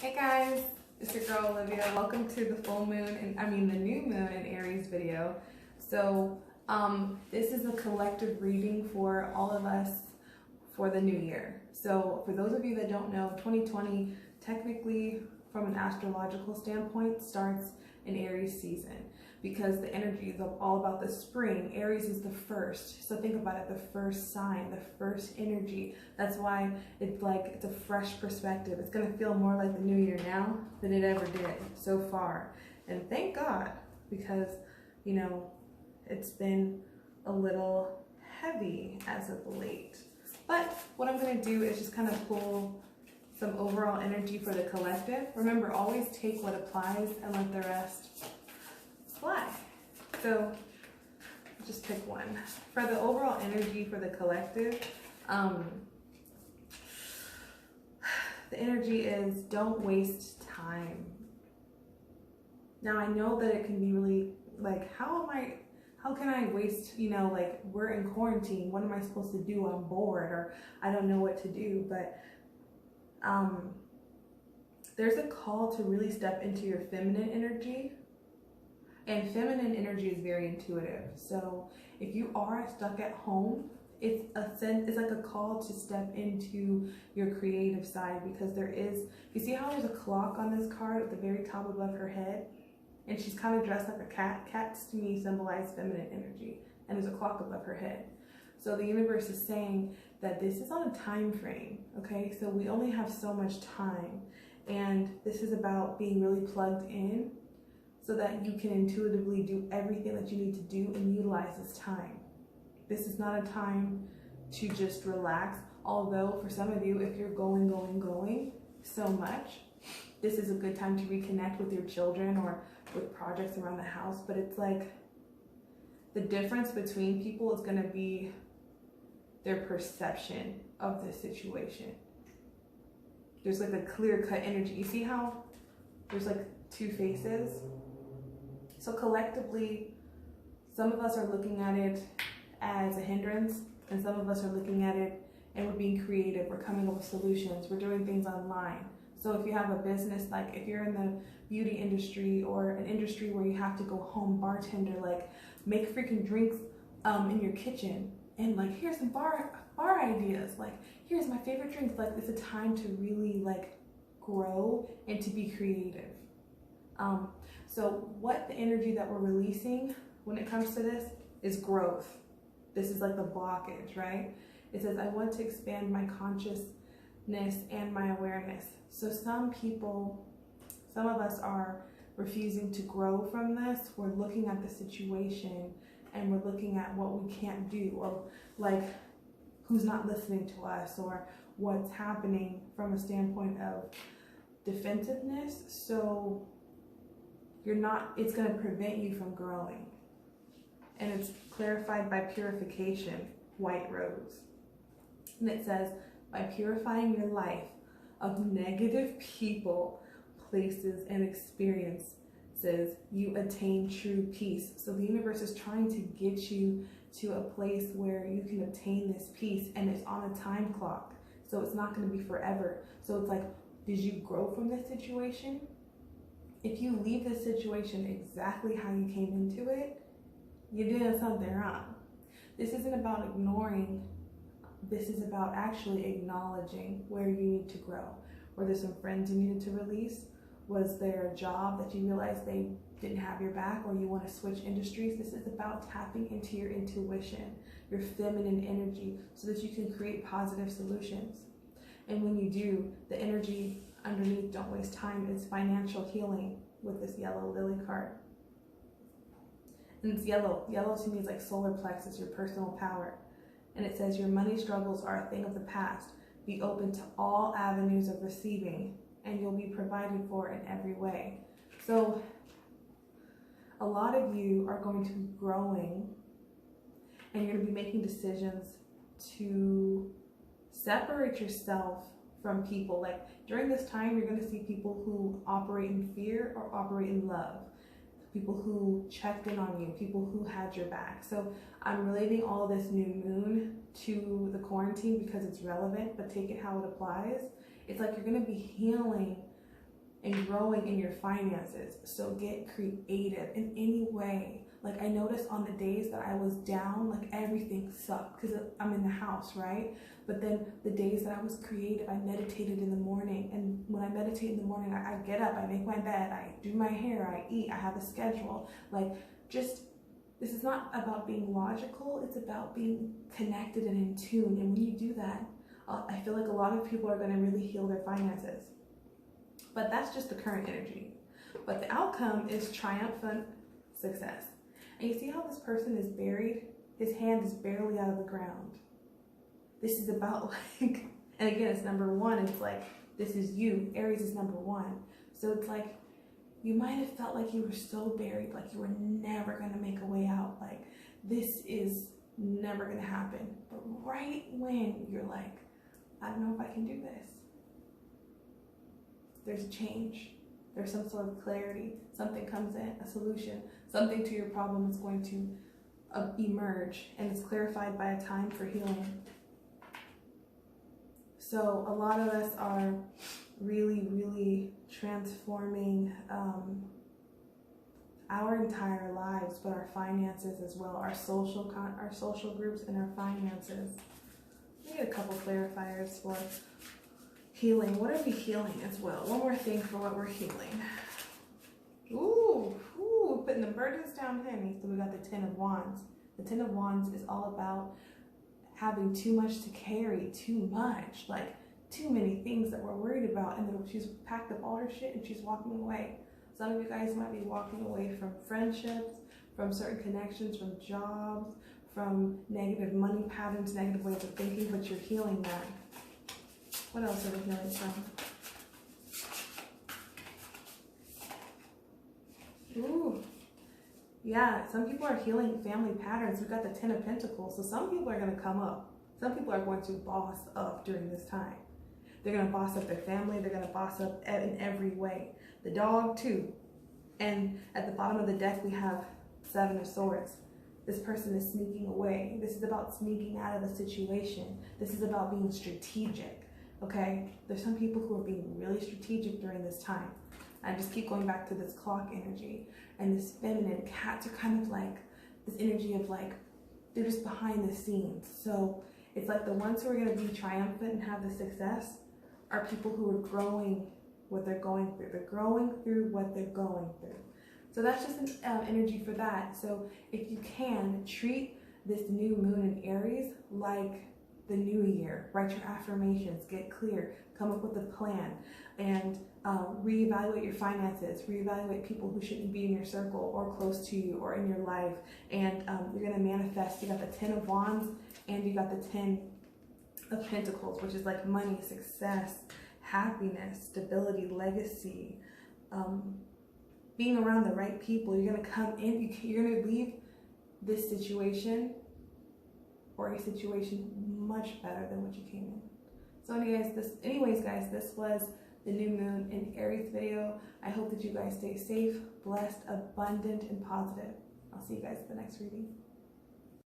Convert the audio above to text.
Hey guys, it's your girl Olivia. Welcome to the full moon the new moon in Aries video. So this is a collective reading for all of us for the new year. So for those of you that don't know, 2020 technically from an astrological standpoint starts in Aries season because the energy is all about the spring. Aries is the first. So think about it, the first sign, the first energy. That's why it's a fresh perspective. It's gonna feel more like the new year now than it ever did so far. And thank God, because it's been a little heavy as of late. But what I'm gonna do is just kind of pull some overall energy for the collective. Remember, always take what applies and let the rest fly. So just pick one. For the overall energy for the collective, the energy is don't waste time. Now I know that it can be really how can I waste, we're in quarantine, what am I supposed to do? I'm bored, or I don't know what to do. But there's a call to really step into your feminine energy. And feminine energy is very intuitive. So if you are stuck at home, it's like a call to step into your creative side, because you see how there's a clock on this card at the very top above her head? And she's kind of dressed like a cat. Cats to me symbolize feminine energy, and there's a clock above her head. So the universe is saying that this is on a time frame, okay? So we only have so much time, and this is about being really plugged in so that you can intuitively do everything that you need to do and utilize this time. This is not a time to just relax, although for some of you, if you're going so much, this is a good time to reconnect with your children or with projects around the house. But it's like the difference between people is going to be their perception of the situation. There's like a clear-cut energy. You see how there's like two faces? So collectively, some of us are looking at it as a hindrance, and some of us are looking at it and we're being creative. We're coming up with solutions. We're doing things online. So if you have a business, like if you're in the beauty industry or an industry where you have to go home bartender, like make freaking drinks in your kitchen, and like here's some bar ideas, like here's my favorite drinks. Like it's a time to really grow and to be creative. So what the energy that we're releasing when it comes to this is growth. This is like the blockage, right? It says, I want to expand my consciousness and my awareness. So some of us are refusing to grow from this. We're looking at the situation and we're looking at what we can't do, or like who's not listening to us, or what's happening from a standpoint of defensiveness. So it's going to prevent you from growing. And it's clarified by purification, white rose. And it says, by purifying your life of negative people, places, and experiences, you attain true peace. So the universe is trying to get you to a place where you can obtain this peace, and it's on a time clock. So it's not going to be forever. So it's like, did you grow from this situation? If you leave this situation exactly how you came into it, you're doing something wrong. This isn't about ignoring. This is about actually acknowledging where you need to grow. Were there some friends you needed to release? Was there a job that you realized they didn't have your back, or you want to switch industries? This is about tapping into your intuition, your feminine energy, so that you can create positive solutions. And when you do, the energy underneath don't waste time is financial healing with this yellow lily card. And it's yellow. Yellow to me is like solar plexus, your personal power. And it says your money struggles are a thing of the past. Be open to all avenues of receiving, and you'll be provided for in every way. So a lot of you are going to be growing, and you're going to be making decisions to separate yourself from people. Like during this time, you're going to see people who operate in fear or operate in love. People who checked in on you, people who had your back. So I'm relating all this new moon to the quarantine because it's relevant, but take it how it applies. It's like you're going to be healing and growing in your finances. So get creative in any way. Like, I noticed on the days that I was down, like everything sucked because I'm in the house, right? But then the days that I was creative, I meditated in the morning. And when I meditate in the morning, I get up, I make my bed, I do my hair, I eat, I have a schedule. Like, just, this is not about being logical, it's about being connected and in tune. And when you do that, I feel like a lot of people are going to really heal their finances. But that's just the current energy. But the outcome is triumphant success. And you see how this person is buried? His hand is barely out of the ground. This is about like, and again, it's number one. It's like, this is you. Aries is number one. So it's like, you might have felt like you were so buried, like you were never going to make a way out. Like, this is never going to happen. But right when you're like, I don't know if I can do this, there's a change. There's some sort of clarity. Something comes in, a solution. Something to your problem is going to emerge, and it's clarified by a time for healing. So a lot of us are really, really transforming our entire lives, but our finances as well, our social groups and our finances. We need a couple clarifiers for healing. What are we healing as well? One more thing for what we're healing. Ooh, putting the burdens down heavy. So we got the Ten of Wands. The Ten of Wands is all about having too much to carry, too much, like too many things that we're worried about. And then she's packed up all her shit and she's walking away. Some of you guys might be walking away from friendships, from certain connections, from jobs, from negative money patterns, negative ways of thinking, but you're healing that. What else are we healing from? Ooh. Yeah, some people are healing family patterns. We've got the Ten of Pentacles. So some people are going to come up. Some people are going to boss up during this time. They're going to boss up their family. They're going to boss up in every way. The dog too. And at the bottom of the deck, we have Seven of Swords. This person is sneaking away. This is about sneaking out of a situation. This is about being strategic. Okay? There's some people who are being really strategic during this time. I just keep going back to this clock energy and this feminine. Cats are kind of like this energy of like, they're just behind the scenes. So it's like the ones who are going to be triumphant and have the success are people who are growing what they're going through. They're growing through what they're going through. So that's just an energy for that. So if you can, treat this new moon in Aries like the new year. Write your affirmations, get clear, come up with a plan, and reevaluate your finances, reevaluate people who shouldn't be in your circle or close to you or in your life. And you're going to manifest. You got the Ten of Wands and you got the Ten of Pentacles, which is like money, success, happiness, stability, legacy, being around the right people. You're going to come in, you're going to leave this situation or a situation much better than what you came in. So anyways, guys, this was the new moon in Aries video. I hope that you guys stay safe, blessed, abundant, and positive. I'll see you guys in the next reading.